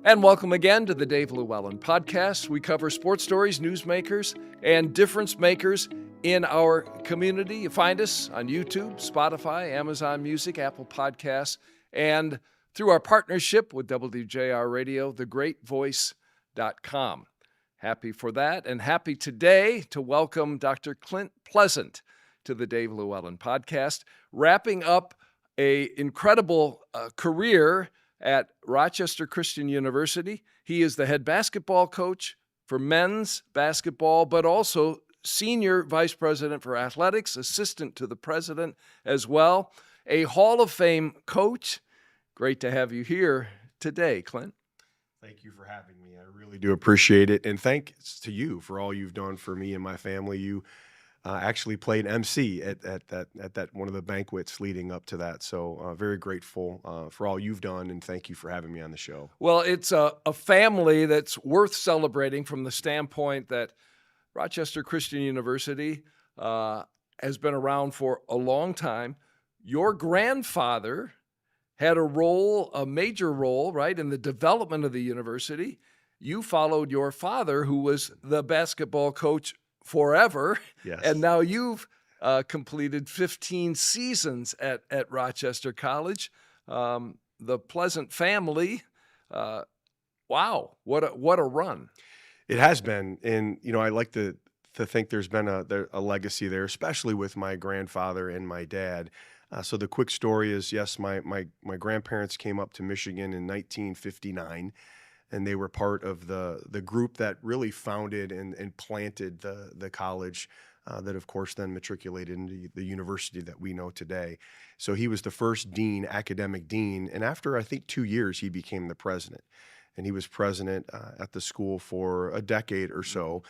And welcome again to the Dave LewAllen Podcast. We cover sports stories, newsmakers, and difference makers in our community. You find us on YouTube, Spotify, Amazon Music, Apple Podcasts, and through our partnership with WJR Radio, thegreatvoice.com. Happy for that, and happy today to welcome Dr. Klint Pleasant to the Dave LewAllen Podcast, wrapping up an incredible career at Rochester Christian University. He is the head basketball coach for men's basketball, but also senior vice president for athletics, assistant to the president as well, a Hall of Fame coach. Great to have you here today, Klint. Thank you for having me. I really do appreciate it. And thanks to you for all you've done for me and my family. You actually played MC at that one of the banquets leading up to that. So very grateful for all you've done, and thank you for having me on the show. Well, it's a family that's worth celebrating from the standpoint that Rochester Christian University has been around for a long time. Your grandfather had a major role, right, in the development of the university. You followed your father, who was the basketball coach forever. Yes. And now you've completed 15 seasons at Rochester College. The Pleasant family, wow, what a run. It has been. And, I like to think there's been a legacy there, especially with my grandfather and my dad. So the quick story is, yes, my grandparents came up to Michigan in 1959. And they were part of the group that really founded and planted the college that, of course, then matriculated into the university that we know today. So he was the first dean, academic dean. And after, I think, 2 years, he became the president. And he was president at the school for a decade or so.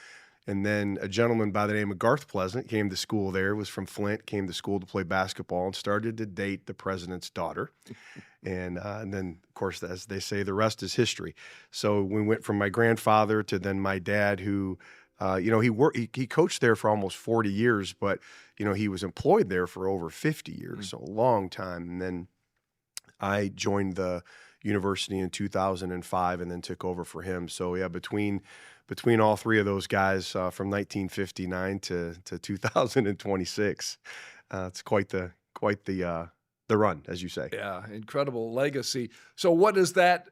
And then a gentleman by the name of Garth Pleasant came to school there, was from Flint, came to school to play basketball, and started to date the president's daughter. And then, of course, as they say, the rest is history. So we went from my grandfather to then my dad, who, he coached there for almost 40 years, but, he was employed there for over 50 years, so a long time. And then I joined the university in 2005 and then took over for him. So, yeah, between all three of those guys from 1959 to 2026, it's quite the run, as you say. Yeah, incredible legacy. So what does that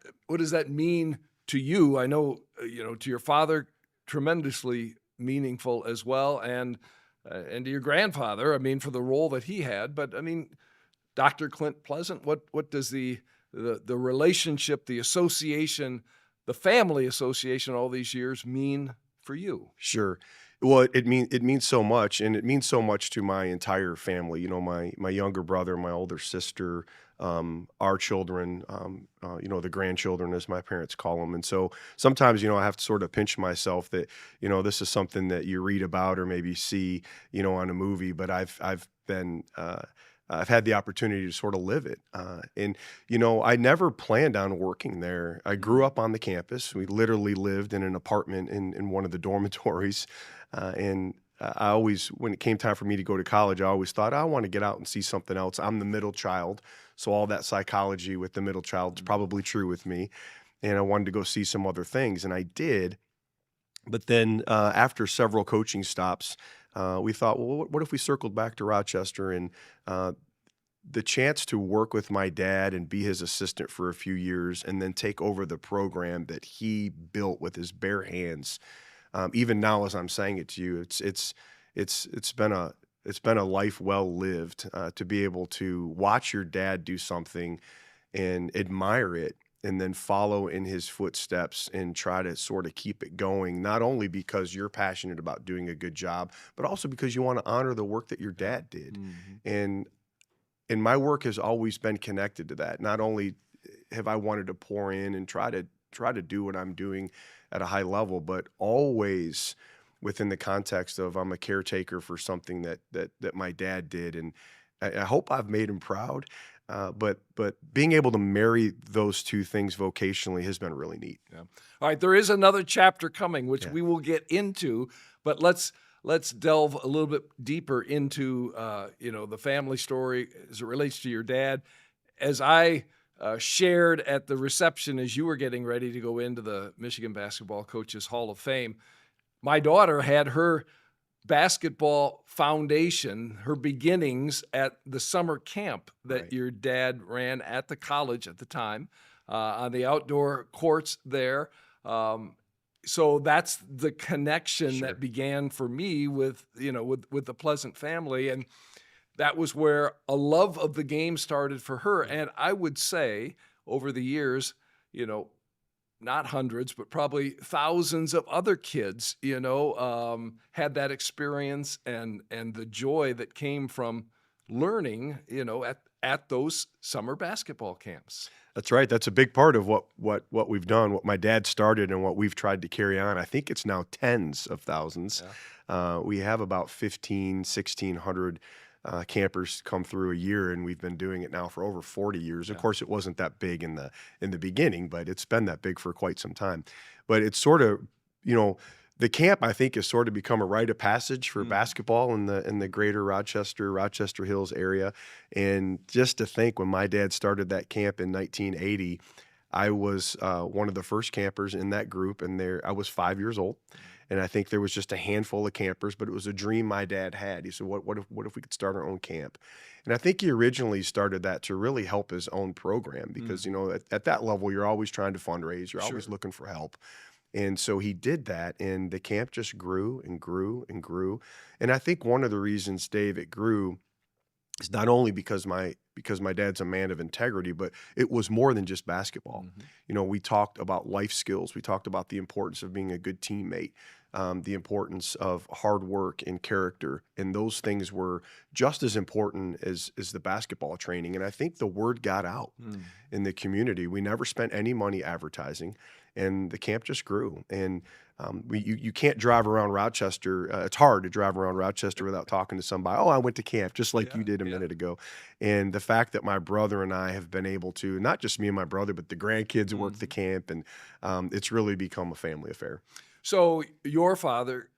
mean to you? I know, to your father, tremendously meaningful as well, and to your grandfather, I mean, for the role that he had. But I mean, Dr. Klint Pleasant, what does the relationship, the association, the family association all these years mean for you? Sure. Well, it means so much, and it means so much to my entire family. My younger brother, my older sister, our children, the grandchildren, as my parents call them. And so sometimes, I have to sort of pinch myself that, this is something that you read about or maybe see, on a movie, but I've had the opportunity to sort of live it. And I never planned on working there. I grew up on the campus. We literally lived in an apartment in one of the dormitories. And I always, when it came time for me to go to college, I always thought, I want to get out and see something else. I'm the middle child. So all that psychology with the middle child is probably true with me. And I wanted to go see some other things. And I did. But then after several coaching stops, we thought, well, what if we circled back to Rochester? And the chance to work with my dad and be his assistant for a few years and then take over the program that he built with his bare hands. Even now, as I'm saying it to you, it's been a life well lived to be able to watch your dad do something and admire it, and then follow in his footsteps and try to sort of keep it going, not only because you're passionate about doing a good job, but also because you want to honor the work that your dad did. Mm-hmm. And my work has always been connected to that. Not only have I wanted to pour in and try to do what I'm doing at a high level, but always within the context of I'm a caretaker for something that my dad did. And I hope I've made him proud. But being able to marry those two things vocationally has been really neat. Yeah. All right, there is another chapter coming, which we will get into, but let's delve a little bit deeper into the family story as it relates to your dad. As I shared at the reception as you were getting ready to go into the Michigan Basketball Coaches Hall of Fame. My daughter had her basketball foundation, her beginnings at the summer camp that Right. your dad ran at the college at the time, on the outdoor courts there. So that's the connection Sure. that began for me with the Pleasant family. And that was where a love of the game started for her. And I would say over the years, not hundreds, but probably thousands of other kids, had that experience and the joy that came from learning, at those summer basketball camps. That's right. That's a big part of what we've done, what my dad started and what we've tried to carry on. I think it's now tens of thousands. Yeah. We have about 1,600 campers come through a year, and we've been doing it now for over 40 years. Of course, it wasn't that big in the beginning, but it's been that big for quite some time. But it's sort of, the camp, I think, has sort of become a rite of passage for basketball in the greater Rochester Hills area. And just to think, when my dad started that camp in 1980, I was one of the first campers in that group, and I was 5 years old. And I think there was just a handful of campers, but it was a dream my dad had. He said, what if we could start our own camp? And I think he originally started that to really help his own program because, at that level, you're always trying to fundraise. You're always looking for help. And so he did that, and the camp just grew and grew and grew. And I think one of the reasons, Dave, it grew is not only because my dad's a man of integrity, but it was more than just basketball. We talked about life skills. We talked about the importance of being a good teammate, the importance of hard work and character. And those things were just as important as the basketball training. And I think the word got out in the community. We never spent any money advertising, and the camp just grew. And you can't drive around Rochester. It's hard to drive around Rochester without talking to somebody. Oh, I went to camp, just like you did a minute ago. And the fact that my brother and I have been able to, not just me and my brother, but the grandkids work the camp, and it's really become a family affair. So your father,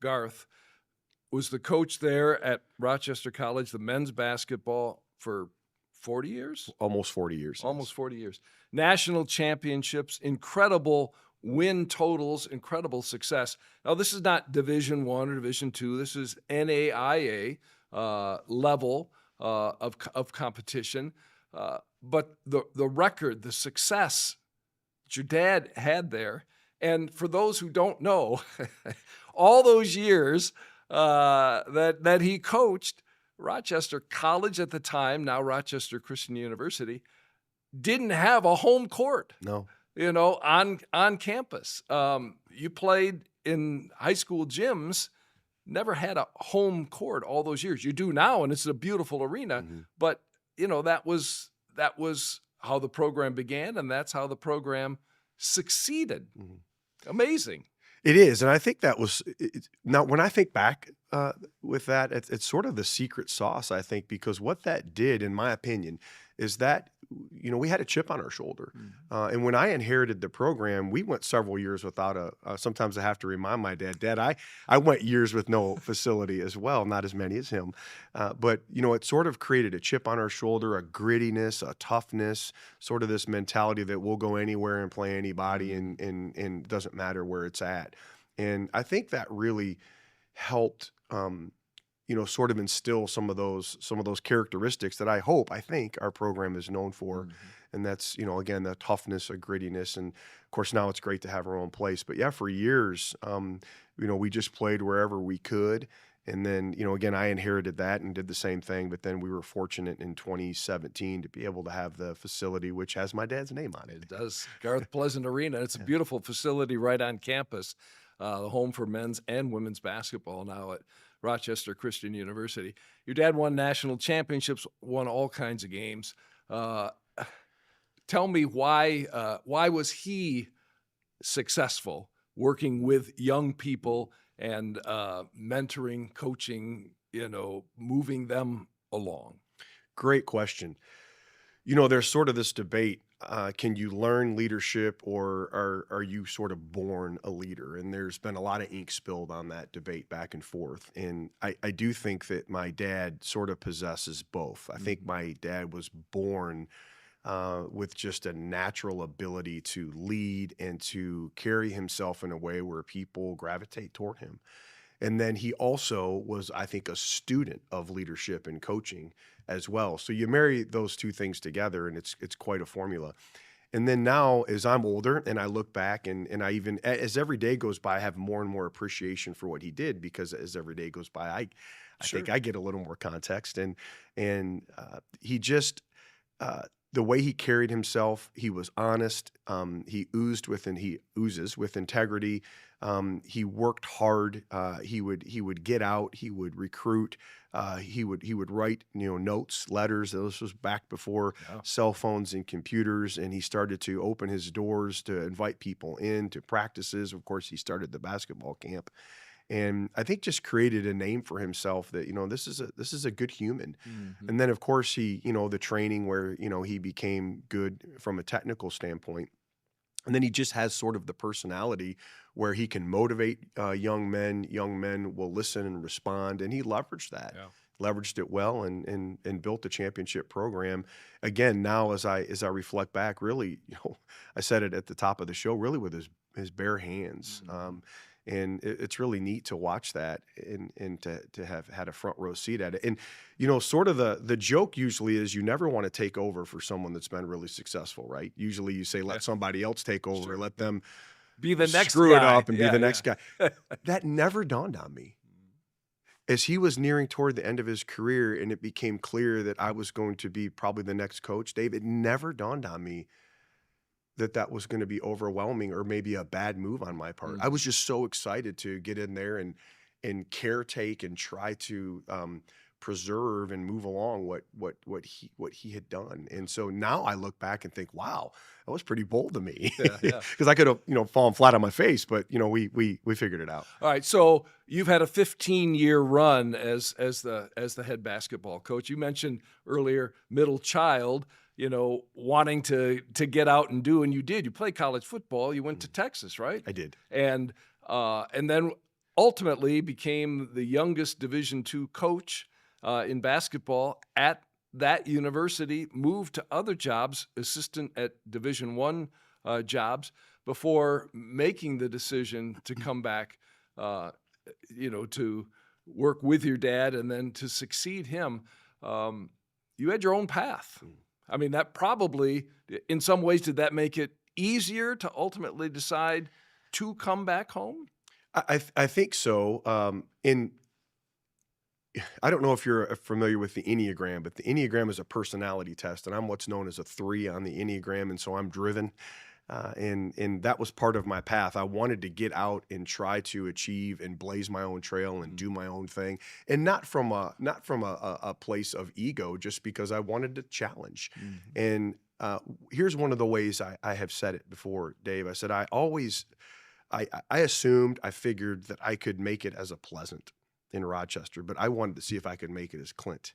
Garth, was the coach there at Rochester College, the men's basketball, for 40 years? Almost 40 years. Almost 40 years. National championships, incredible win totals, incredible success. Now, this is not Division I or Division II. This is NAIA level of competition. But the record, the success that your dad had there, and for those who don't know, all those years that he coached, Rochester College at the time, now Rochester Christian University, didn't have a home court. No. On campus. You played in high school gyms, never had a home court all those years. You do now, and it's a beautiful arena. But that was how the program began, and that's how the program succeeded. Amazing. It is, and I think that was now. When I think back with that, it's sort of the secret sauce, I think, because what that did, in my opinion, is that we had a chip on our shoulder, and when I inherited the program, we went several years without sometimes I have to remind my dad, I went years with no facility as well, not as many as him, but it sort of created a chip on our shoulder, a grittiness, a toughness, sort of this mentality that we'll go anywhere and play anybody, and it doesn't matter where it's at. And I think that really helped, sort of instill some of those characteristics that I think our program is known for. And that's, again, the toughness, a grittiness. And of course, now it's great to have our own place. But yeah, for years, we just played wherever we could. And then, again, I inherited that and did the same thing. But then we were fortunate in 2017 to be able to have the facility, which has my dad's name on it. It does. Garth Pleasant Arena. It's a beautiful facility right on campus, the home for men's and women's basketball now at Rochester Christian University. Your dad won national championships, won all kinds of games. Tell me why was he successful working with young people and mentoring, coaching, moving them along? Great question. There's sort of this debate. Can you learn leadership, or are you sort of born a leader? And there's been a lot of ink spilled on that debate back and forth. And I do think that my dad sort of possesses both. I think my dad was born with just a natural ability to lead and to carry himself in a way where people gravitate toward him. And then he also was, I think, a student of leadership and coaching as well. So you marry those two things together, and it's quite a formula. And then now, as I'm older and I look back and I even, as every day goes by, I have more and more appreciation for what he did, because as every day goes by, I Sure. think I get a little more context. And he just, the way he carried himself, he was honest. He oozes with integrity. He worked hard. He would get out. He would recruit. He would write, notes, letters. This was back before cell phones and computers, and he started to open his doors to invite people in to practices. Of course, he started the basketball camp, and I think just created a name for himself that, this is a good human. Mm-hmm. And then, of course, he, the training where, he became good from a technical standpoint. And then he just has sort of the personality where he can motivate young men. Young men will listen and respond, and he leveraged that, leveraged it well, and built a championship program. Again, now as I reflect back, really, I said it at the top of the show, really with his bare hands. Mm-hmm. And it's really neat to watch that and to have had a front row seat at it. And, sort of the joke usually is you never want to take over for someone that's been really successful, right? Usually you say, let somebody else take over, Sure. let them Be the next screw it guy. up and be the next guy. That never dawned on me. As he was nearing toward the end of his career and it became clear that I was going to be probably the next coach, Dave, it never dawned on me that was going to be overwhelming or maybe a bad move on my part. Mm-hmm. I was just so excited to get in there and caretake and try to preserve and move along what he had done. And so now I look back and think, wow, that was pretty bold of me, because I could have fallen flat on my face, but we figured it out. All right, so you've had a 15-year run as the head basketball coach. You mentioned earlier middle child, wanting to get out and do, and you did. You played college football. You went to Texas, right? I did. And then ultimately became the youngest Division II coach in basketball at that university, moved to other jobs, assistant at Division I jobs, before making the decision to come back, to work with your dad and then to succeed him. You had your own path. I mean, that probably, in some ways, did that make it easier to ultimately decide to come back home? I think so. I don't know if you're familiar with the Enneagram, but the Enneagram is a personality test, and I'm what's known as a 3 on the Enneagram, and so I'm driven. And that was part of my path. I wanted to get out and try to achieve and blaze my own trail and do my own thing, and not from a place of ego, just because I wanted to challenge. And here's one of the ways I have said it before, Dave. I said I assumed, I figured that I could make it as a Pleasant in Rochester, but I wanted to see if I could make it as Klint.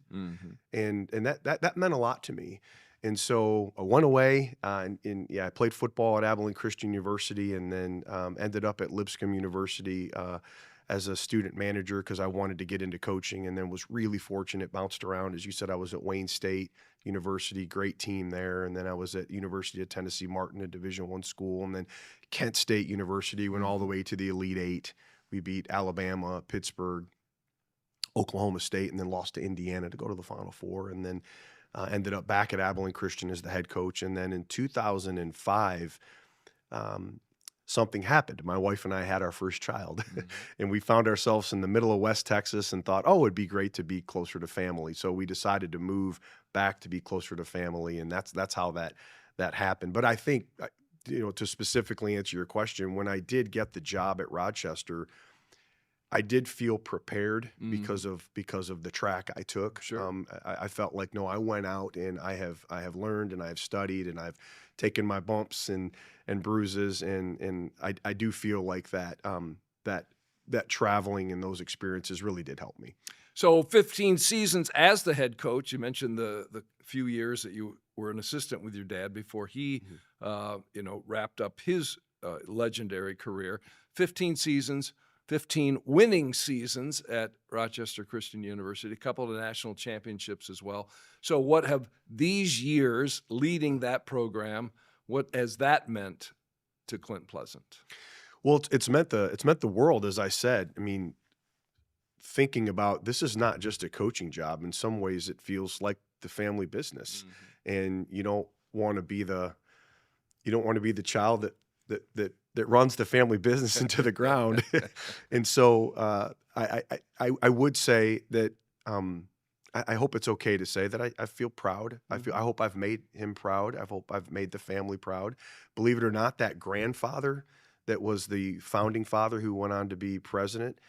And that meant a lot to me. And so I went away, I played football at Abilene Christian University, and then ended up at Lipscomb University as a student manager because I wanted to get into coaching, and then was really fortunate, bounced around. As you said, I was at Wayne State University, great team there, and then I was at University of Tennessee Martin, a Division I school, and then Kent State University, went all the way to the Elite Eight. We beat Alabama, Pittsburgh, Oklahoma State, and then lost to Indiana to go to the Final Four, and then ended up back at Abilene Christian as the head coach. And then in 2005, something happened. My wife and I had our first child, and we found ourselves in the middle of West Texas and thought, oh, it'd be great to be closer to family. So we decided to move back to be closer to family, and that's how that happened. But I think, to specifically answer your question, when I did get the job at Rochester, I did feel prepared because of the track I took. Sure. I felt like, no, I went out and I have learned and I have studied and I've taken my bumps and bruises, and I do feel like that traveling and those experiences really did help me. So 15 seasons as the head coach. You mentioned the few years that you were an assistant with your dad before he wrapped up his legendary career. 15 seasons. 15 winning seasons at Rochester Christian University, a couple of national championships as well. So what have these years leading that program, what has that meant to Klint Pleasant? Well, it's meant the world, as I said. I mean, thinking about this is not just a coaching job. In some ways, it feels like the family business, and you don't want to be the child that runs the family business into the ground. And so I would say that I hope it's okay to say that I feel proud. I hope I've made him proud. I hope I've made the family proud. Believe it or not, that grandfather that was the founding father who went on to be president,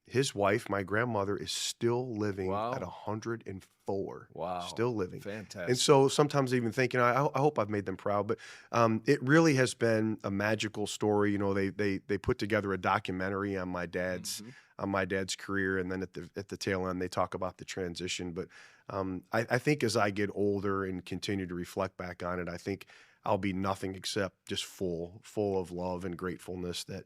his wife, my grandmother, is still living at 104. Wow. Still living. Fantastic. And so sometimes even thinking, I hope I've made them proud. But it really has been a magical story. You know, they put together a documentary on my dad's career, and then at the tail end they talk about the transition. But I think as I get older and continue to reflect back on it, I think I'll be nothing except just full of love and gratefulness that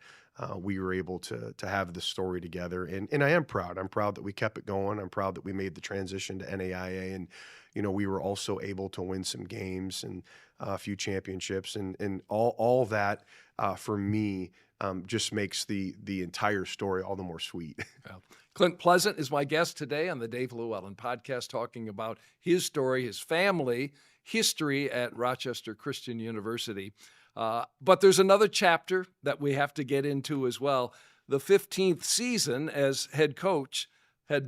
we were able to have this story together. And I am proud. I'm proud that we kept it going. I'm proud that we made the transition to NAIA, and you know, we were also able to win some games and a few championships, and all that for me just makes the entire story all the more sweet. Well, Klint Pleasant is my guest today on the Dave LewAllen Podcast, talking about his story, his family history at Rochester Christian University. But there's another chapter that we have to get into as well. The 15th season as head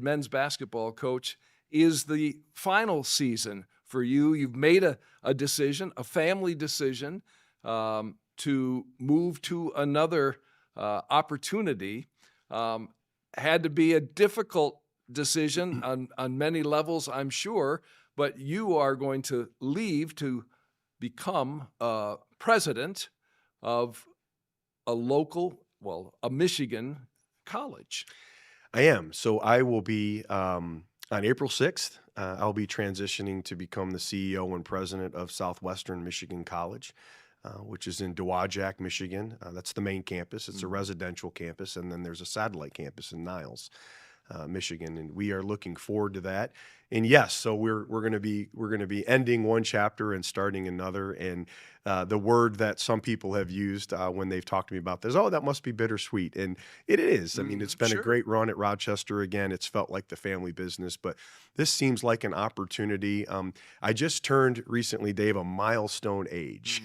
men's basketball coach, is the final season for you. You've made a decision, a family decision, to move to another opportunity. Had to be a difficult decision on many levels, I'm sure, but you are going to leave to become president of a Michigan college. I am. So I will be, on April 6th, I'll be transitioning to become the CEO and president of Southwestern Michigan College, which is in Dowagiac, Michigan. That's the main campus. It's a residential campus, and then there's a satellite campus in Niles, Michigan, and we are looking forward to that. And yes, so we're going to be ending one chapter and starting another. And the word that some people have used when they've talked to me about this, that must be bittersweet, and it is. I mean, it's been a great run at Rochester. Again, it's felt like the family business, but this seems like an opportunity. I just turned recently, Dave, a milestone age.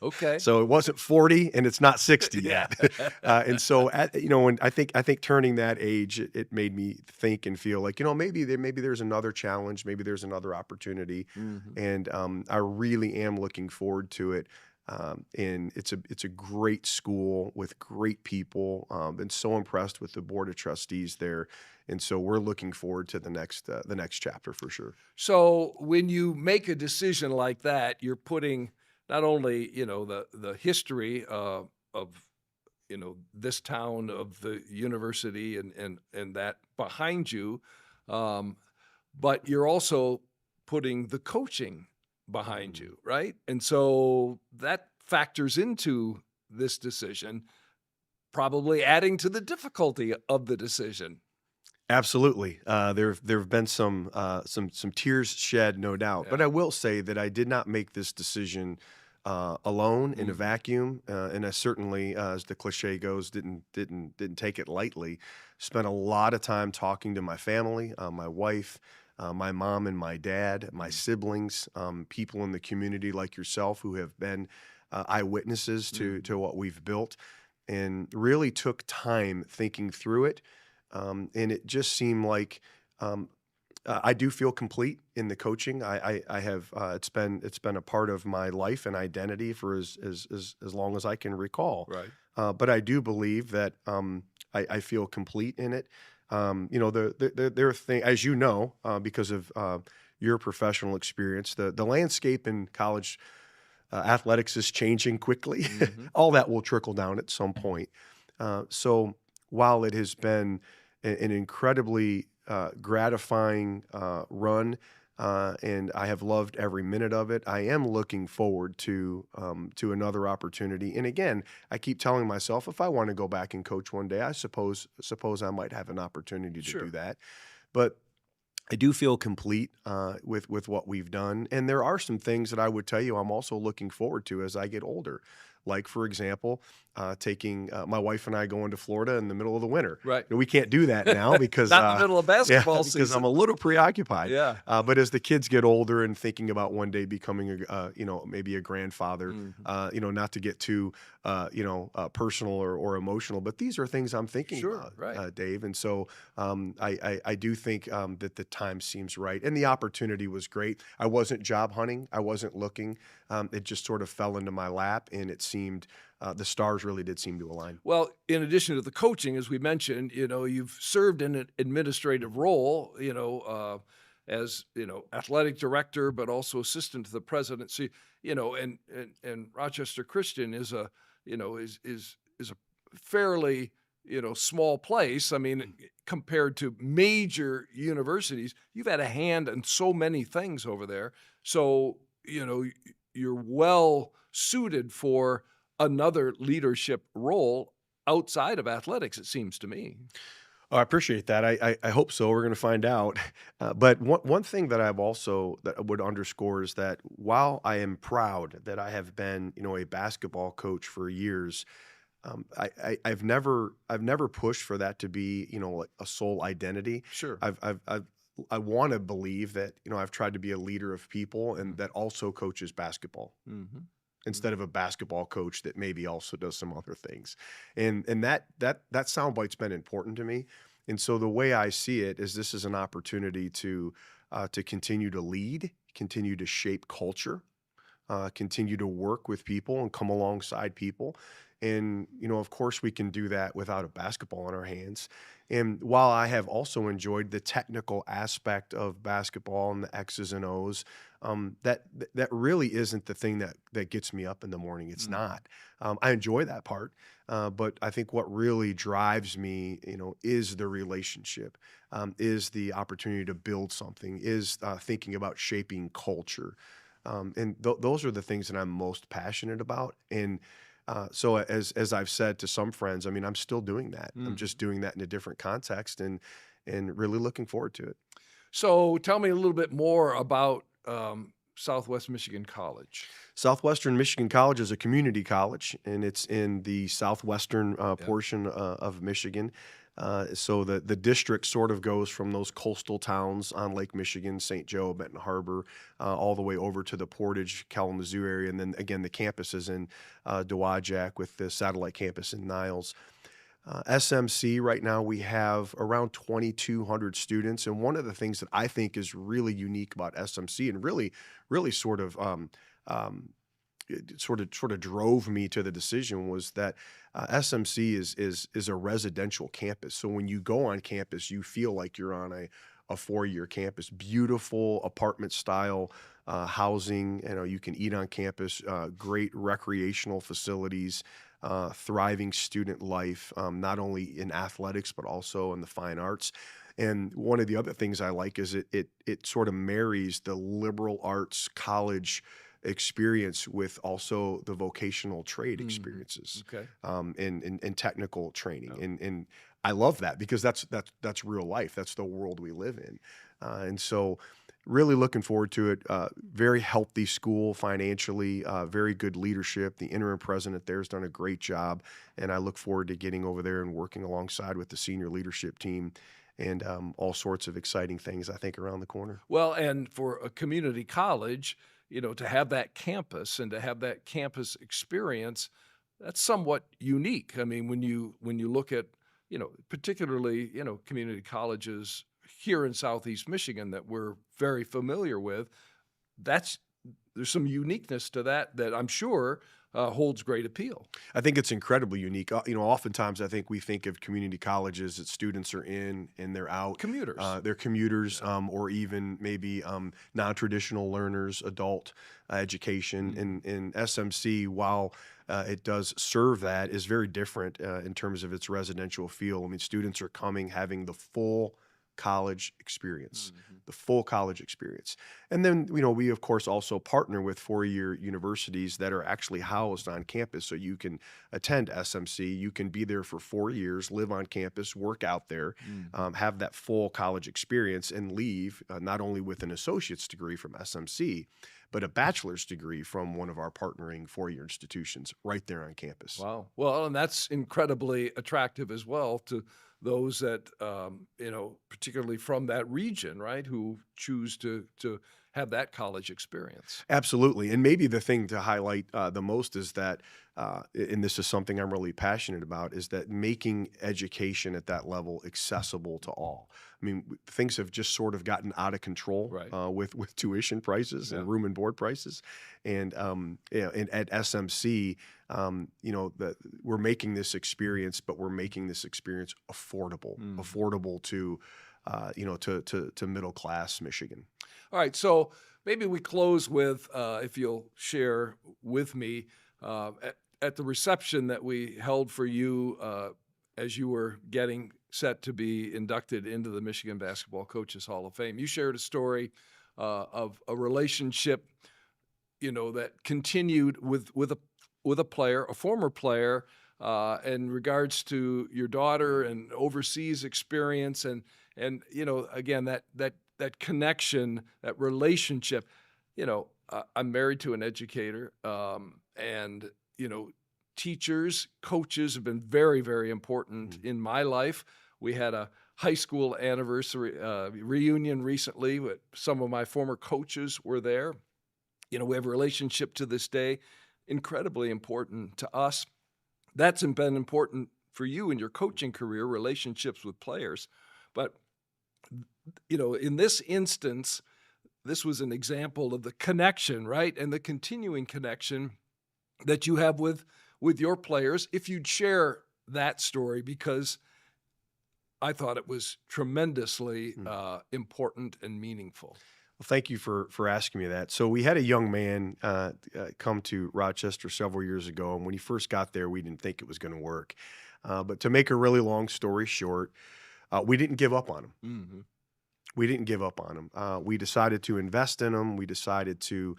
Okay. So it wasn't 40 and it's not 60 yet. And so, when I think turning that age, it made me think and feel like, maybe there's another challenge, maybe there's another opportunity. And I really am looking forward to it. And it's a great school with great people. Been so impressed with the board of trustees there. And so we're looking forward to the next chapter for sure. So when you make a decision like that, you're putting not only, the history of this town, of the university and that behind you, but you're also putting the coaching behind you, right? And so that factors into this decision, probably adding to the difficulty of the decision. Absolutely. There have been some tears shed, no doubt. Yeah. But I will say that I did not make this decision alone in a vacuum, and I certainly, as the cliche goes, didn't take it lightly. Spent a lot of time talking to my family, my wife, my mom and my dad, my siblings, people in the community like yourself who have been eyewitnesses to what we've built, and really took time thinking through it. And it just seemed like I do feel complete in the coaching. I have it's been a part of my life and identity for as long as I can recall. Right. But I do believe that I feel complete in it. There are things, as you know, because of your professional experience, the landscape in college athletics is changing quickly. All that will trickle down at some point. So while it has been an incredibly gratifying run, and I have loved every minute of it. I am looking forward to another opportunity. And again, I keep telling myself, if I want to go back and coach one day, I suppose I might have an opportunity to do that. But I do feel complete with what we've done. And there are some things that I would tell you I'm also looking forward to as I get older. Like, for example, taking my wife and I going to Florida in the middle of the winter. Right. And we can't do that now because not in the middle of basketball because season. I'm a little preoccupied. Yeah. But as the kids get older and thinking about one day becoming maybe a grandfather, not to get too personal or emotional, but these are things I'm thinking about, right. Dave. And so I do think that the time seems right, and the opportunity was great. I wasn't job hunting. I wasn't looking. It just sort of fell into my lap, and it seemed the stars really did seem to align. Well, in addition to the coaching, as we mentioned, you've served in an administrative role, as, athletic director, but also assistant to the presidency, and Rochester Christian is a fairly, small place. I mean, compared to major universities, you've had a hand in so many things over there. So, you're well suited for another leadership role outside of athletics, it seems to me. Oh, I appreciate that. I hope so. We're going to find out. But one thing that that I would underscore is that while I am proud that I have been, a basketball coach for years, I've never pushed for that to be, a sole identity. Sure. I want to believe that, I've tried to be a leader of people and that also coaches basketball. Mm-hmm. Instead of a basketball coach that maybe also does some other things. And that soundbite's been important to me. And so the way I see it is this is an opportunity to continue to lead, continue to shape culture, continue to work with people and come alongside people. And, of course, we can do that without a basketball in our hands. And while I have also enjoyed the technical aspect of basketball and the X's and O's, that really isn't the thing that gets me up in the morning. It's not. I enjoy that part, but I think what really drives me, is the relationship, is the opportunity to build something, is thinking about shaping culture. And those are the things that I'm most passionate about. And so as I've said to some friends, I mean, I'm still doing that. I'm just doing that in a different context and really looking forward to it. So tell me a little bit more about Southwest Michigan College. Southwestern Michigan College is a community college, and it's in the southwestern portion of Michigan. So the district sort of goes from those coastal towns on Lake Michigan, St. Joe, Benton Harbor, all the way over to the Portage, Kalamazoo area. And then again, the campus is in Dowagiac with the satellite campus in Niles. SMC right now, we have around 2,200 students. And one of the things that I think is really unique about SMC and really sort of drove me to the decision was that SMC is a residential campus. So when you go on campus, you feel like you're on a 4-year campus. Beautiful apartment style housing. You can eat on campus. Great recreational facilities. Thriving student life, not only in athletics but also in the fine arts. And one of the other things I like is it sort of marries the liberal arts college experience with also the vocational trade experiences, and technical training. And I love that because that's real life. That's the world we live in. And so really looking forward to it. Very healthy school financially, very good leadership. The interim president there has done a great job. And I look forward to getting over there and working alongside with the senior leadership team and all sorts of exciting things, I think, around the corner. Well, and for a community college, to have that campus and to have that campus experience, that's somewhat unique. I mean, when you look at, particularly, community colleges here in Southeast Michigan that we're very familiar with, there's some uniqueness to that I'm sure holds great appeal. I think it's incredibly unique. Oftentimes I think we think of community colleges that students are in and they're out. Commuters. They're commuters, or even maybe non-traditional learners, adult education. And SMC, while it does serve that, is very different in terms of its residential feel. I mean, students are coming, having the full college experience, Mhm. the full college experience. And then, we of course also partner with 4-year universities that are actually housed on campus. So you can attend SMC, you can be there for 4 years, live on campus, work out there, Mhm. have that full college experience and leave not only with an associate's degree from SMC, but a bachelor's degree from one of our partnering 4-year institutions right there on campus. Wow. Well, and that's incredibly attractive as well to those that, particularly from that region, right, who choose to have that college experience. Absolutely. And maybe the thing to highlight the most is that, and this is something I'm really passionate about, is that making education at that level accessible to all. I mean, things have just sort of gotten out of control Right. with tuition prices Yeah. and room and board prices. And, and at SMC, we're making this experience, but we're making this experience affordable, Mm. affordable to, to middle class Michigan. All right. So maybe we close with, if you'll share with me, at the reception that we held for you as you were getting set to be inducted into the Michigan Basketball Coaches Hall of Fame, you shared a story of a relationship, that continued with a player, a former player, in regards to your daughter and overseas experience, and again that connection, that relationship. I'm married to an educator, and teachers, coaches have been very, very important in my life. We had a high school anniversary reunion recently. With some of my former coaches were there. We have a relationship to this day, incredibly important to us. That's been important for you in your coaching career, relationships with players. But, in this instance, this was an example of the connection, right? And the continuing connection that you have with your players. If you'd share that story, because I thought it was tremendously important and meaningful. Well, thank you for asking me that. So we had a young man come to Rochester several years ago, and when he first got there, we didn't think it was going to work. But to make a really long story short, we didn't give up on him. Mm-hmm. We didn't give up on him. We decided to invest in him. We decided to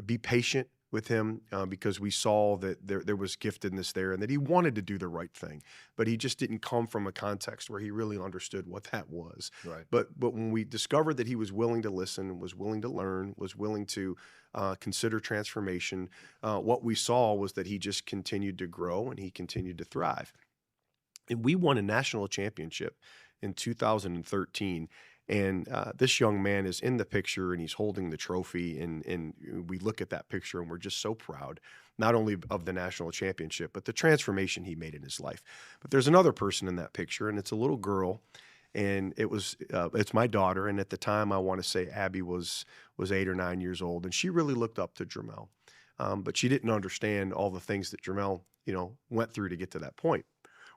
be patient with him because we saw that there was giftedness there and that he wanted to do the right thing, but he just didn't come from a context where he really understood what that was. Right. But when we discovered that he was willing to listen, was willing to learn, was willing to consider transformation, what we saw was that he just continued to grow and he continued to thrive. And we won a national championship in 2013. And this young man is in the picture and he's holding the trophy. And we look at that picture and we're just so proud, not only of the national championship, but the transformation he made in his life. But there's another person in that picture, and it's a little girl. And it's my daughter. And at the time, I want to say Abby was 8 or 9 years old. And she really looked up to Jermel. But she didn't understand all the things that Jermel, went through to get to that point.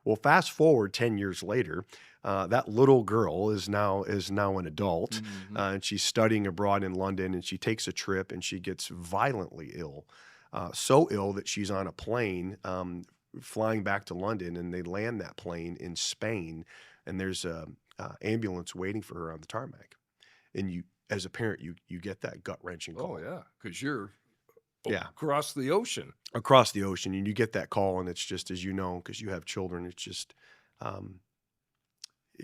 Well, fast forward 10 years later, that little girl is now an adult, Mm-hmm. and she's studying abroad in London, and she takes a trip and she gets violently ill, so ill that she's on a plane flying back to London, and they land that plane in Spain, and there's a ambulance waiting for her on the tarmac. And you, as a parent, you get that gut-wrenching call. Oh, yeah, because you're Yeah. across the ocean. Across the ocean, and you get that call, and it's just, as you know, because you have children, it's just,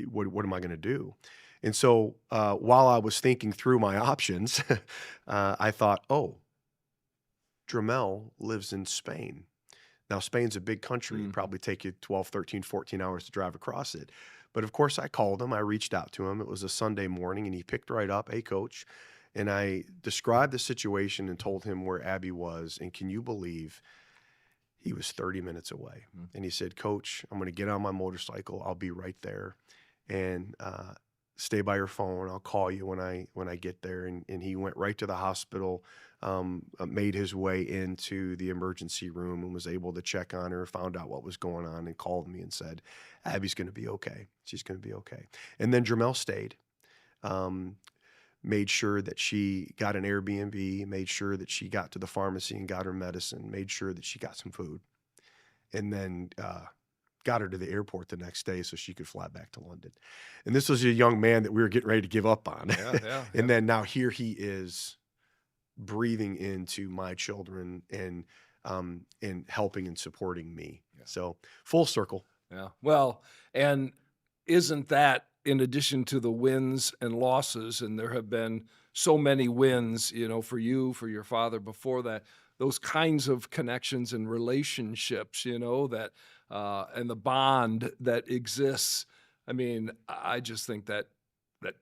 what am I going to do? And so while I was thinking through my options, I thought, oh, Jermel lives in Spain. Now, Spain's a big country. It'd probably take you 12, 13, 14 hours to drive across it. But of course, I called him. I reached out to him. It was a Sunday morning, and he picked right up, "Hey, coach." And I described the situation and told him where Abby was. And can you believe he was 30 minutes away? And he said, "Coach, I'm going to get on my motorcycle. I'll be right there. And stay by your phone. I'll call you when I get there." And he went right to the hospital, made his way into the emergency room and was able to check on her, found out what was going on, and called me and said, "Abby's going to be okay. She's going to be okay." And then Jermel stayed. Made sure that she got an Airbnb, made sure that she got to the pharmacy and got her medicine, made sure that she got some food. And then got her to the airport the next day so she could fly back to London. And this was a young man that we were getting ready to give up on. Yeah. And then now here he is breathing into my children and helping and supporting me. Yeah. So full circle. Yeah. Well, and isn't that in addition to the wins and losses, and there have been so many wins, for you, for your father before that, those kinds of connections and relationships, that and the bond that exists. I mean, I just think that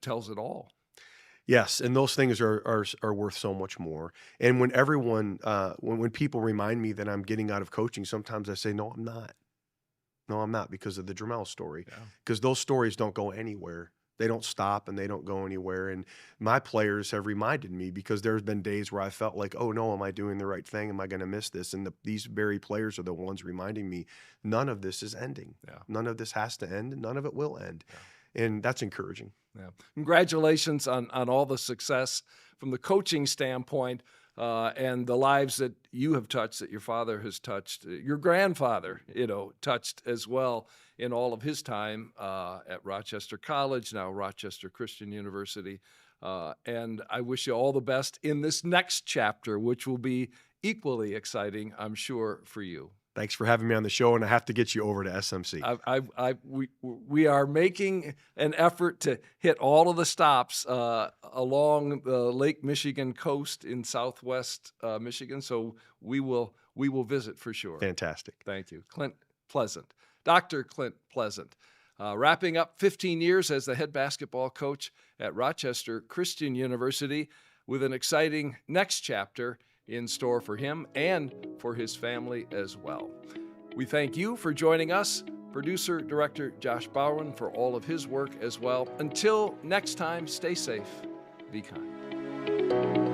tells it all. Yes, and those things are worth so much more. And when everyone, when people remind me that I'm getting out of coaching, sometimes I say, no, I'm not. No, I'm not, because of the Dremel story. Because those stories don't go anywhere. They don't stop and they don't go anywhere. And my players have reminded me, because there's been days where I felt like, oh no, am I doing the right thing? Am I going to miss this? And these very players are the ones reminding me, none of this is ending. None of this has to end. None of it will end. And that's encouraging. Yeah. Congratulations on all the success from the coaching standpoint, and the lives that you have touched, that your father has touched, your grandfather, touched as well in all of his time at Rochester College, now Rochester Christian University. And I wish you all the best in this next chapter, which will be equally exciting, I'm sure, for you. Thanks for having me on the show, and I have to get you over to SMC. We are making an effort to hit all of the stops along the Lake Michigan coast in Southwest Michigan, so we will visit for sure. Fantastic. Thank you. Klint Pleasant, Dr. Klint Pleasant, wrapping up 15 years as the head basketball coach at Rochester Christian University, with an exciting next chapter in store for him and for his family as well. We thank you for joining us, producer, director Josh Bowen, for all of his work as well. Until next time, stay safe, be kind.